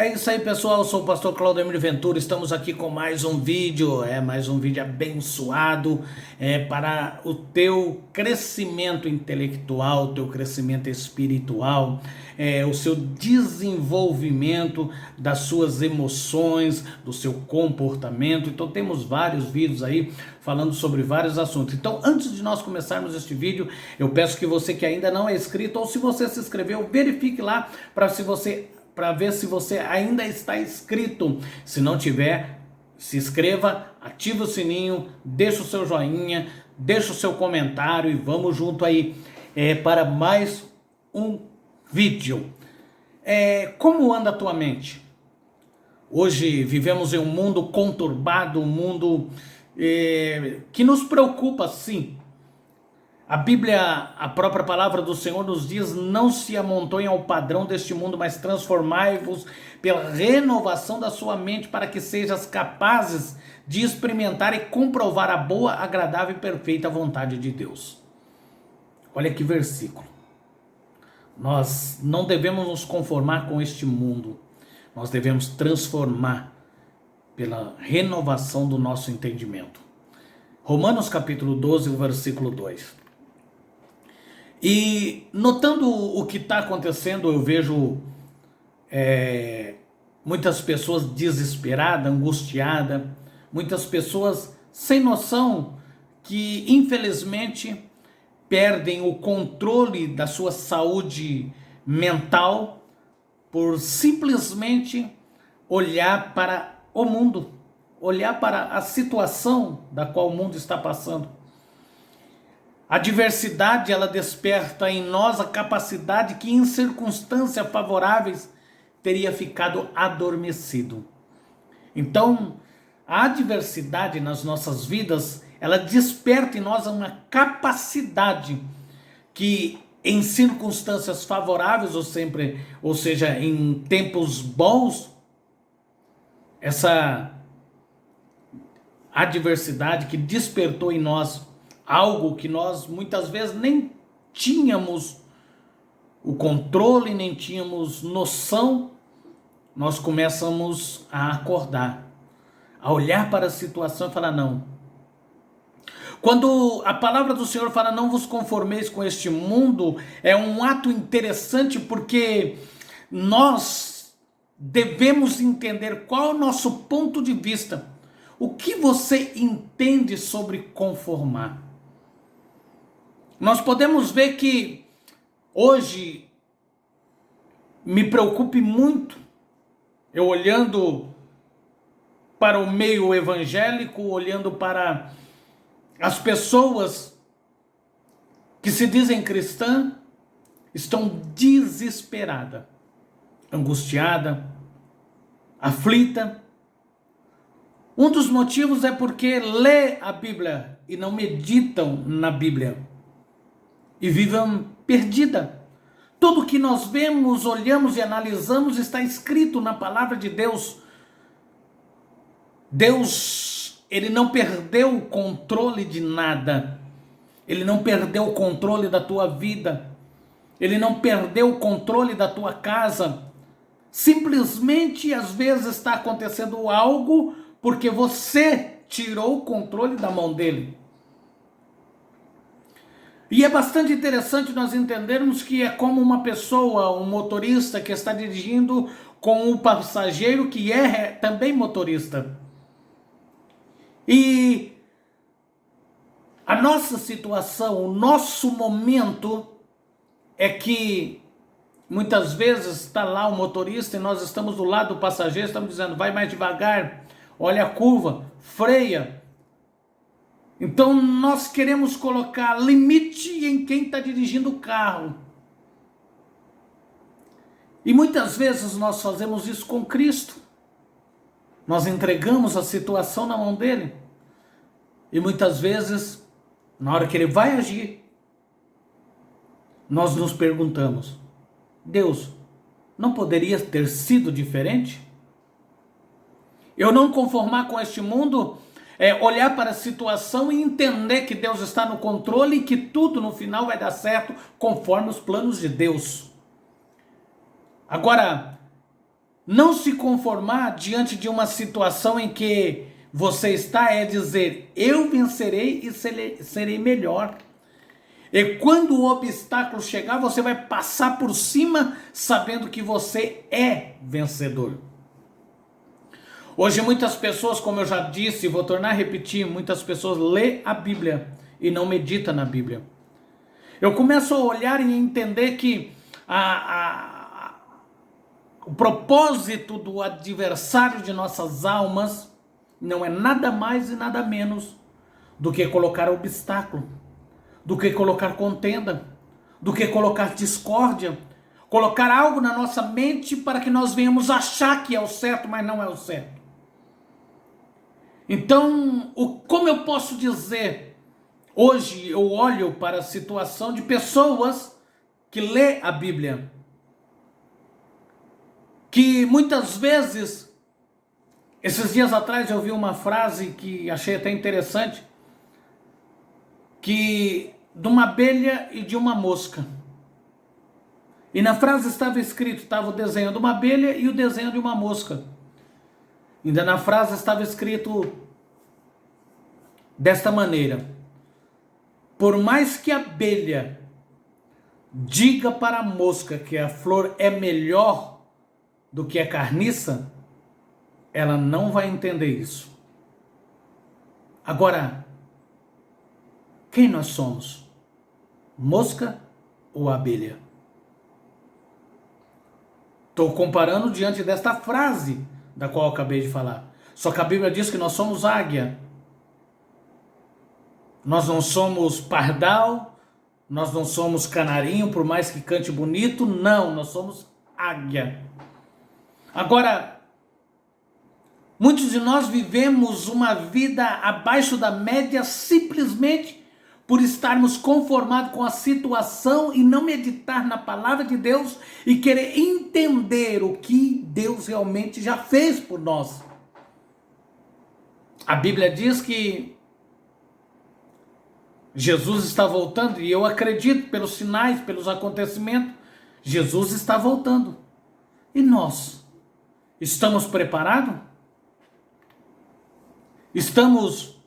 É isso aí, pessoal. Eu sou o pastor Claudemir Ventura. Estamos aqui com mais um vídeo, mais um vídeo abençoado, para o teu crescimento intelectual, o teu crescimento espiritual, o seu desenvolvimento das suas emoções, do seu comportamento. Então temos vários vídeos aí falando sobre vários assuntos. Então, antes de nós começarmos este vídeo, eu peço que você que ainda não é inscrito, ou se você se inscreveu, verifique lá para ver se você ainda está inscrito. Se não tiver, se inscreva, ative o sininho, deixa o seu joinha, deixa o seu comentário e vamos junto aí para mais um vídeo. Como anda a tua mente? Hoje vivemos em um mundo conturbado, um mundo que nos preocupa, sim. A Bíblia, a própria palavra do Senhor nos diz: não se amontoem ao padrão deste mundo, mas transformai-vos pela renovação da sua mente, para que sejas capazes de experimentar e comprovar a boa, agradável e perfeita vontade de Deus. Olha que versículo. Nós não devemos nos conformar com este mundo, nós devemos transformar pela renovação do nosso entendimento. Romanos capítulo 12, versículo 2. E notando o que está acontecendo, eu vejo muitas pessoas desesperadas, angustiadas, muitas pessoas sem noção que infelizmente perdem o controle da sua saúde mental por simplesmente olhar para o mundo, olhar para a situação da qual o mundo está passando. A diversidade, ela desperta em nós a capacidade que em circunstâncias favoráveis teria ficado adormecido. Então, a adversidade nas nossas vidas, ela desperta em nós uma capacidade que em circunstâncias favoráveis, ou seja, em tempos bons, essa adversidade que despertou em nós algo que nós muitas vezes nem tínhamos o controle, nem tínhamos noção, nós começamos a acordar, a olhar para a situação e falar: não. Quando a palavra do Senhor fala: não vos conformeis com este mundo, é um ato interessante, porque nós devemos entender qual é o nosso ponto de vista. O que você entende sobre conformar? Nós podemos ver que hoje me preocupe muito, eu olhando para o meio evangélico, olhando para as pessoas que se dizem cristãs, estão desesperadas, angustiadas, aflitas. Um dos motivos é porque lê a Bíblia e não meditam na Bíblia e vivem perdida. Tudo que nós vemos, olhamos e analisamos está escrito na palavra de Deus. Deus, ele não perdeu o controle de nada. Ele não perdeu o controle da tua vida. Ele não perdeu o controle da tua casa. Simplesmente, às vezes, está acontecendo algo porque você tirou o controle da mão dele. E é bastante interessante nós entendermos que é como uma pessoa, um motorista que está dirigindo com um passageiro que é também motorista. E a nossa situação, o nosso momento é que muitas vezes está lá o motorista e nós estamos do lado do passageiro, estamos dizendo: vai mais devagar, olha a curva, freia. Então nós queremos colocar limite em quem está dirigindo o carro. E muitas vezes nós fazemos isso com Cristo. Nós entregamos a situação na mão dele. E muitas vezes, na hora que ele vai agir, nós nos perguntamos: Deus, não poderia ter sido diferente? Eu não conformar com este mundo olhar para a situação e entender que Deus está no controle e que tudo no final vai dar certo conforme os planos de Deus. Agora, Não se conformar diante de uma situação em que você está é dizer, eu vencerei e serei melhor. E quando o obstáculo chegar, você vai passar por cima sabendo que você é vencedor. Hoje muitas pessoas, como eu já disse, vou tornar a repetir, muitas pessoas lê a Bíblia e não medita na Bíblia. Eu começo a olhar e entender que o propósito do adversário de nossas almas não é nada mais e nada menos do que colocar obstáculo, do que colocar contenda, do que colocar discórdia, colocar algo na nossa mente para que nós venhamos achar que é o certo, mas não é o certo. Então, como eu posso dizer, hoje eu olho para a situação de pessoas que lê a Bíblia, que muitas vezes, esses dias atrás eu vi uma frase que achei até interessante, que de uma abelha e de uma mosca. E na frase estava escrito, estava o desenho de uma abelha e o desenho de uma mosca. Ainda na frase estava escrito desta maneira: por mais que a abelha diga para a mosca que a flor é melhor do que a carniça, ela não vai entender isso. Agora, quem nós somos? Mosca ou abelha? Estou comparando diante desta frase da qual eu acabei de falar. Só que a Bíblia diz que nós somos águia. Nós não somos pardal, nós não somos canarinho, por mais que cante bonito, não, nós somos águia. Agora, muitos de nós vivemos uma vida abaixo da média simplesmente por estarmos conformados com a situação e não meditar na palavra de Deus e querer entender o que Deus realmente já fez por nós. A Bíblia diz que Jesus está voltando, e eu acredito pelos sinais, pelos acontecimentos, Jesus está voltando. E nós? Estamos preparados? Estamos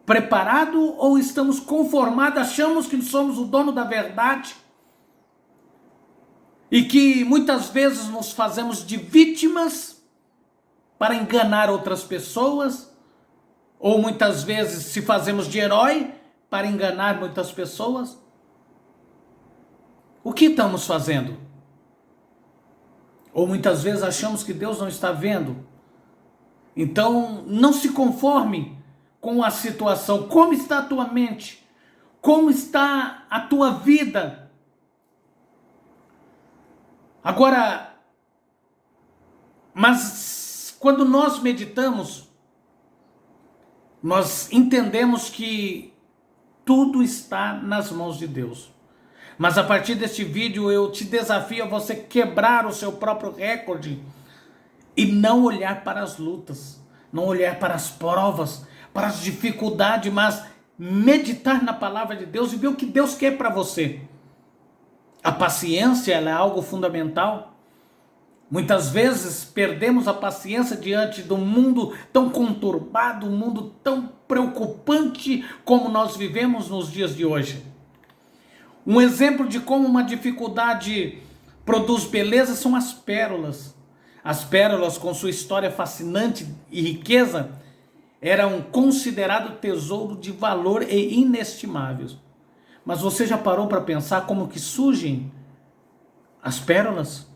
preparados ou estamos conformados, achamos que somos o dono da verdade? E que muitas vezes nos fazemos de vítimas para enganar outras pessoas? Ou muitas vezes se fazemos de herói para enganar muitas pessoas? O que estamos fazendo? Ou muitas vezes achamos que Deus não está vendo? Então, não se conforme com a situação. Como está a tua mente? Como está a tua vida? Agora, mas quando nós meditamos, nós entendemos que tudo está nas mãos de Deus. Mas a partir deste vídeo eu te desafio a você quebrar o seu próprio recorde e não olhar para as lutas, não olhar para as provas, para as dificuldades, mas meditar na palavra de Deus e ver o que Deus quer para você. A paciência, ela é algo fundamental. Muitas vezes perdemos a paciência diante de um mundo tão conturbado, um mundo tão preocupante como nós vivemos nos dias de hoje. Um exemplo de como uma dificuldade produz beleza são as pérolas. As pérolas, com sua história fascinante e riqueza, eram considerados tesouro de valor e inestimáveis. Mas você já parou para pensar como que surgem as pérolas?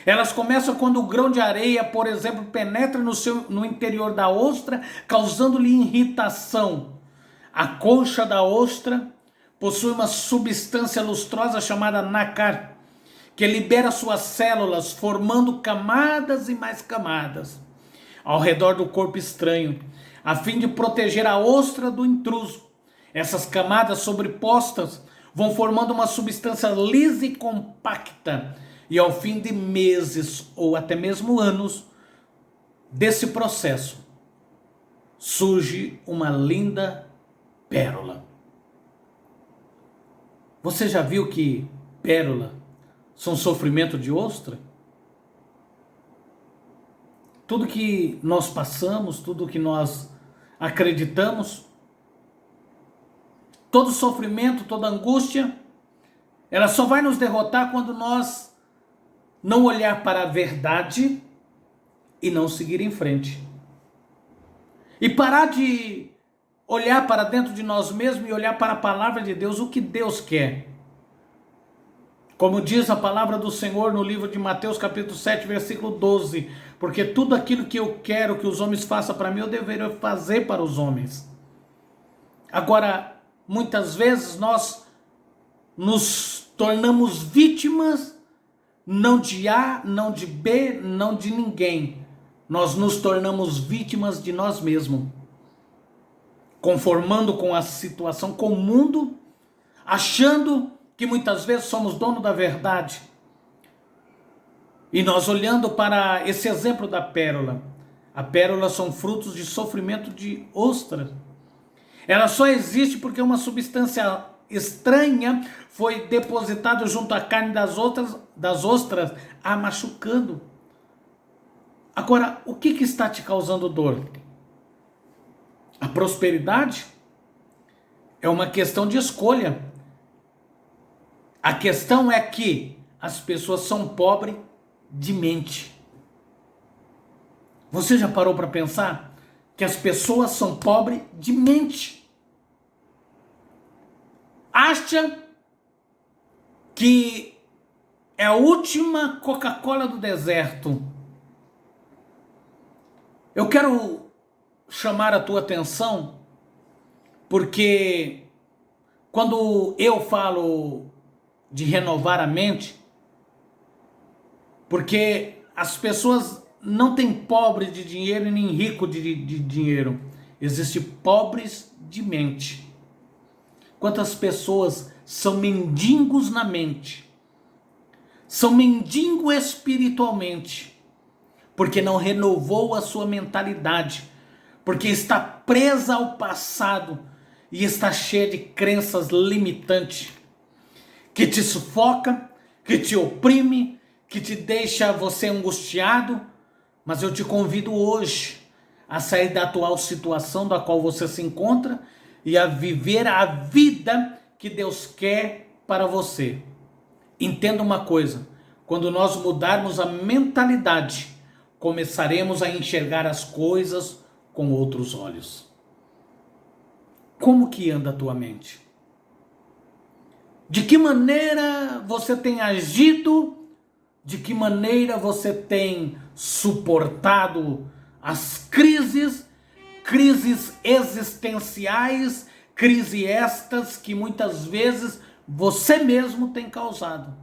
Elas começam quando o grão de areia, por exemplo, penetra no interior da ostra, causando-lhe irritação. A concha da ostra possui uma substância lustrosa chamada nácar, que libera suas células, formando camadas e mais camadas ao redor do corpo estranho, a fim de proteger a ostra do intruso. Essas camadas sobrepostas vão formando uma substância lisa e compacta, e ao fim de meses ou até mesmo anos desse processo, surge uma linda pérola. Você já viu que pérola são sofrimento de ostra? tudo que nós passamos, tudo que nós acreditamos, todo sofrimento, toda angústia, ela só vai nos derrotar quando nós não olhar para a verdade e não seguir em frente. E parar de olhar para dentro de nós mesmos e olhar para a palavra de Deus, o que Deus quer. Como diz a palavra do Senhor no livro de Mateus capítulo 7, versículo 12, porque tudo aquilo que eu quero que os homens façam para mim, eu deveria fazer para os homens. Agora, muitas vezes nós nos tornamos vítimas, não de A, não de B, não de ninguém. Nós nos tornamos vítimas de nós mesmos, conformando com a situação, com o mundo, achando que muitas vezes somos dono da verdade. E nós olhando para esse exemplo da pérola, a pérola são frutos de sofrimento de ostra. Ela só existe porque uma substância estranha foi depositada junto à carne das ostras, a machucando. Agora, o que está te causando dor? A prosperidade é uma questão de escolha. A questão é que as pessoas são pobres de mente. Você já parou para pensar que as pessoas são pobres de mente? Acha que é a última Coca-Cola do deserto. Eu quero chamar a tua atenção, porque quando eu falo de renovar a mente, porque as pessoas não têm pobre de dinheiro e nem rico de dinheiro, existe pobres de mente. Quantas pessoas são mendigos na mente, são mendigos espiritualmente, porque não renovou a sua mentalidade, porque está presa ao passado e está cheia de crenças limitantes, que te sufoca, que te oprime, que te deixa você angustiado. Mas eu te convido hoje a sair da atual situação da qual você se encontra e a viver a vida que Deus quer para você. Entenda uma coisa, quando nós mudarmos a mentalidade, começaremos a enxergar as coisas com outros olhos. Como que anda a tua mente? De que maneira você tem agido? De que maneira você tem suportado as crises existenciais, crises estas que muitas vezes você mesmo tem causado,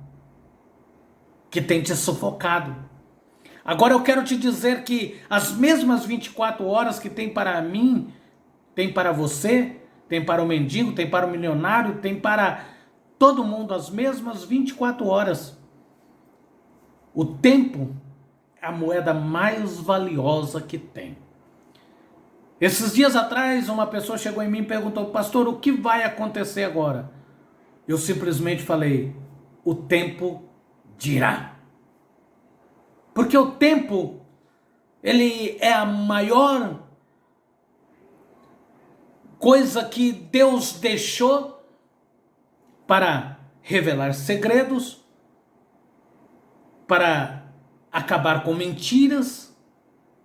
que tem te sufocado? Agora eu quero te dizer que as mesmas 24 horas que tem para mim, tem para você, tem para o mendigo, tem para o milionário, tem para todo mundo, as mesmas 24 horas. O tempo é a moeda mais valiosa que tem. Esses dias atrás, uma pessoa chegou em mim e perguntou: pastor, o que vai acontecer agora? Eu simplesmente falei: o tempo dirá. Porque o tempo, ele é a maior coisa que Deus deixou para revelar segredos, para acabar com mentiras,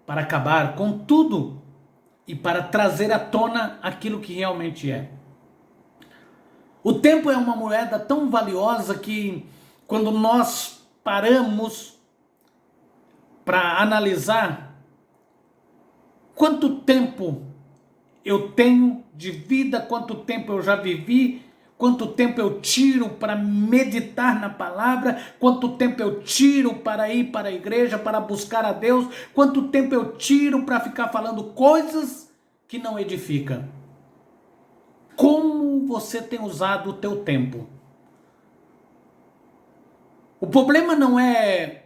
para acabar com tudo e para trazer à tona aquilo que realmente é. O tempo é uma moeda tão valiosa que quando nós paramos para analisar quanto tempo eu tenho de vida, quanto tempo eu já vivi, quanto tempo eu tiro para meditar na palavra, quanto tempo eu tiro para ir para a igreja, para buscar a Deus, quanto tempo eu tiro para ficar falando coisas que não edificam. Como você tem usado o teu tempo? O problema não é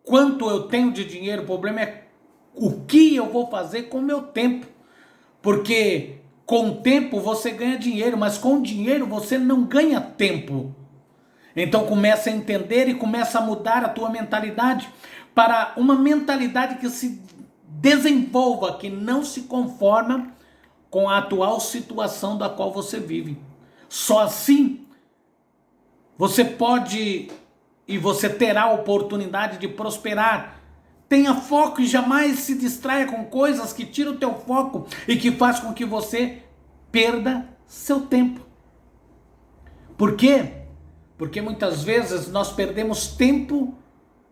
quanto eu tenho de dinheiro, o problema é o que eu vou fazer com o meu tempo. Porque com o tempo você ganha dinheiro, mas com o dinheiro você não ganha tempo. Então começa a entender e começa a mudar a tua mentalidade. para uma mentalidade que se desenvolva, que não se conforma com a atual situação da qual você vive. Só assim você pode e você terá a oportunidade de prosperar. Tenha foco e jamais se distraia com coisas que tiram o teu foco e que faz com que você perda seu tempo. Por quê? Porque muitas vezes nós perdemos tempo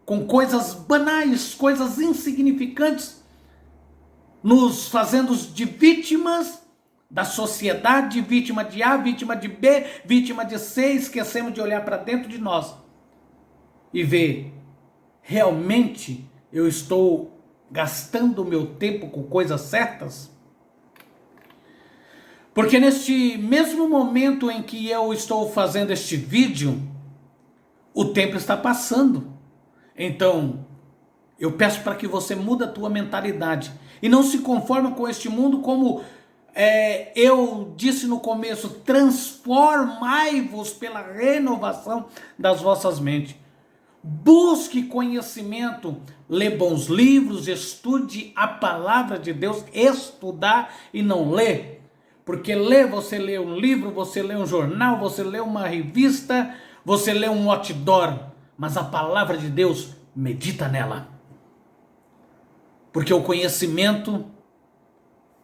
com coisas banais, coisas insignificantes, nos fazendo de vítimas da sociedade, vítima de A, vítima de B, vítima de C, esquecemos de olhar para dentro de nós e ver, realmente eu estou gastando o meu tempo com coisas certas? Porque neste mesmo momento em que eu estou fazendo este vídeo, o tempo está passando. Então, eu peço para que você mude a tua mentalidade e não se conforme com este mundo, como eu disse no começo, transformai-vos pela renovação das vossas mentes. Busque conhecimento, lê bons livros, estude a palavra de Deus, estudar e não ler. Porque você lê um livro, você lê um jornal, você lê uma revista, você lê um outdoor, mas a palavra de Deus, medita nela. Porque o conhecimento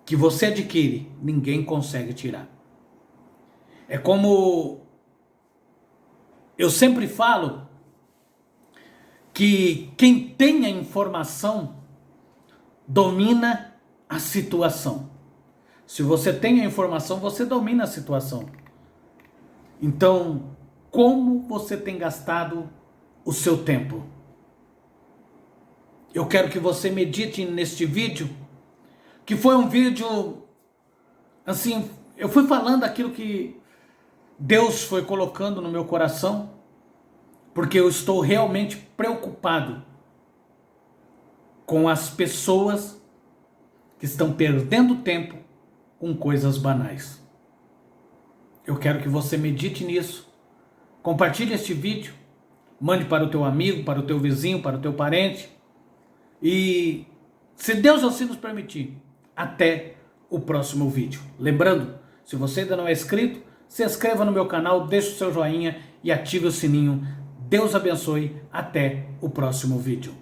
que você adquire, ninguém consegue tirar. É como eu sempre falo, que quem tem a informação domina a situação. Se você tem a informação, você domina a situação. Então, como você tem gastado o seu tempo? Eu quero que você medite neste vídeo, que foi um vídeo, assim, eu fui falando aquilo que Deus foi colocando no meu coração, porque eu estou realmente preocupado com as pessoas que estão perdendo tempo com coisas banais. Eu quero que você medite nisso, compartilhe este vídeo, mande para o teu amigo, para o teu vizinho, para o teu parente, e se Deus assim nos permitir, até o próximo vídeo. Lembrando, se você ainda não é inscrito, se inscreva no meu canal, deixe o seu joinha e ative o sininho. Deus abençoe, até o próximo vídeo.